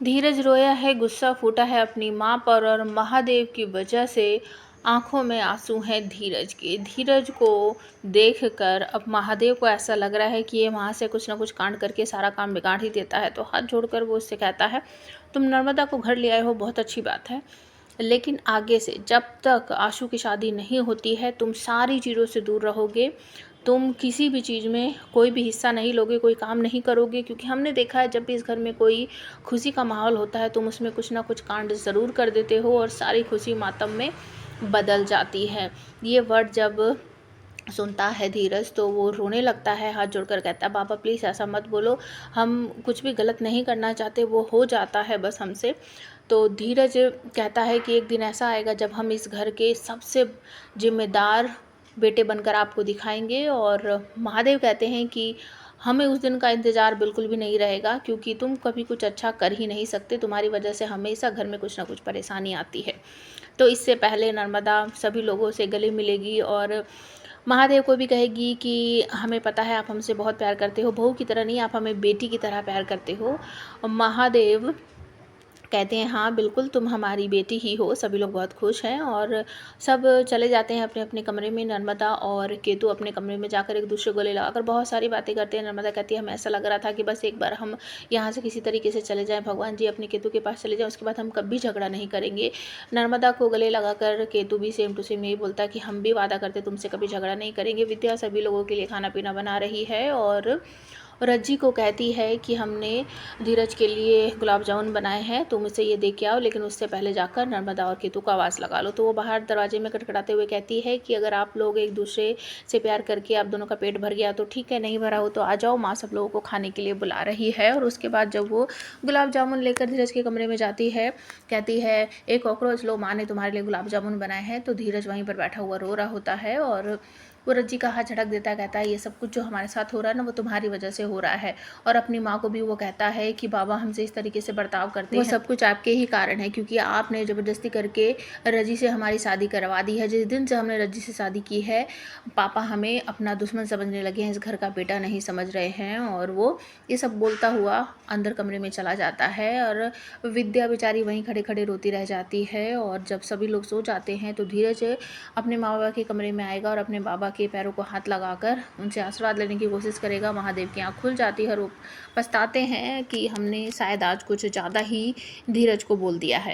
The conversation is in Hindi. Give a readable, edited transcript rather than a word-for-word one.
धीरज रोया है, गुस्सा फूटा है अपनी माँ पर और महादेव की वजह से आंखों में आंसू हैं धीरज के। धीरज को देखकर अब महादेव को ऐसा लग रहा है कि ये वहाँ से कुछ ना कुछ कांड करके सारा काम बिगाड़ ही देता है। तो हाथ जोड़कर वो उससे कहता है, तुम नर्मदा को घर ले आए हो, बहुत अच्छी बात है, लेकिन आगे से जब तक आशु की शादी नहीं होती है तुम सारी चीज़ों से दूर रहोगे। तुम किसी भी चीज़ में कोई भी हिस्सा नहीं लोगे, कोई काम नहीं करोगे, क्योंकि हमने देखा है जब भी इस घर में कोई खुशी का माहौल होता है तुम उसमें कुछ ना कुछ कांड ज़रूर कर देते हो और सारी खुशी मातम में बदल जाती है। ये वर्ड जब सुनता है धीरज तो वो रोने लगता है, हाथ जोड़कर कहता है, बाबा प्लीज़ ऐसा मत बोलो, हम कुछ भी गलत नहीं करना चाहते, वो हो जाता है बस हमसे। तो धीरज कहता है कि एक दिन ऐसा आएगा जब हम इस घर के सबसे जिम्मेदार बेटे बनकर आपको दिखाएंगे। और महादेव कहते हैं कि हमें उस दिन का इंतज़ार बिल्कुल भी नहीं रहेगा, क्योंकि तुम कभी कुछ अच्छा कर ही नहीं सकते, तुम्हारी वजह से हमेशा घर में कुछ ना कुछ परेशानी आती है। तो इससे पहले नर्मदा सभी लोगों से गले मिलेगी और महादेव को भी कहेगी कि हमें पता है आप हमसे बहुत प्यार करते हो, बहू की तरह नहीं, आप हमें बेटी की तरह प्यार करते हो। महादेव कहते हैं, हाँ बिल्कुल तुम हमारी बेटी ही हो। सभी लोग बहुत खुश हैं और सब चले जाते हैं अपने अपने कमरे में। नर्मदा और केतु अपने कमरे में जाकर एक दूसरे को गले लगाकर बहुत सारी बातें करते हैं। नर्मदा कहती है, हमें ऐसा लग रहा था कि बस एक बार हम यहाँ से किसी तरीके से चले जाएं, भगवान जी अपने केतु के पास चले जाएं, उसके बाद हम कभी झगड़ा नहीं करेंगे। नर्मदा को गले लगाकर केतु भी सेम टू सेम यही बोलता है कि हम भी वादा करते तुमसे कभी झगड़ा नहीं करेंगे। विद्या सभी लोगों के लिए खाना पीना बना रही है और रज्जी को कहती है कि हमने धीरज के लिए गुलाब जामुन बनाए हैं, तुम इसे ये दे के आओ, लेकिन उससे पहले जाकर नर्मदा और केतु को आवाज़ लगा लो। तो वो बाहर दरवाजे में खटखटाते हुए कहती है कि अगर आप लोग एक दूसरे से प्यार करके आप दोनों का पेट भर गया तो ठीक है, नहीं भरा हो तो आ जाओ, माँ सब लोगों को खाने के लिए बुला रही है। और उसके बाद जब वो गुलाब जामुन लेकर धीरज के कमरे में जाती है, कहती है, एक कॉकरोच लो, माँ ने तुम्हारे लिए गुलाब जामुन बनाए हैं। तो धीरज वहीं पर बैठा हुआ रो रहा होता है और वो रज्जी का हाथ झटक देता है, कहता है, ये सब कुछ जो हमारे साथ हो रहा है ना वो तुम्हारी वजह से हो रहा है। और अपनी माँ को भी वो कहता है कि बाबा हमसे इस तरीके से बर्ताव करते हैं, वो सब कुछ आपके ही कारण है, क्योंकि आपने ज़बरदस्ती करके रज्जी से हमारी शादी करवा दी है। जिस दिन से हमने रज्जी से शादी की है पापा हमें अपना दुश्मन समझने लगे हैं, इस घर का बेटा नहीं समझ रहे हैं। और वो ये सब बोलता हुआ अंदर कमरे में चला जाता है और विद्या बेचारी वहीं खड़े खड़े रोती रह जाती है। और जब सभी लोग सो जाते हैं तो धीरज अपने माँ बाबा के कमरे में आएगा और अपने बाबा के पैरों को हाथ लगाकर उनसे आशीर्वाद लेने की कोशिश करेगा। महादेव की आँख खुल जाती है और वो पछताते हैं कि हमने शायद आज कुछ ज़्यादा ही धीरज को बोल दिया है।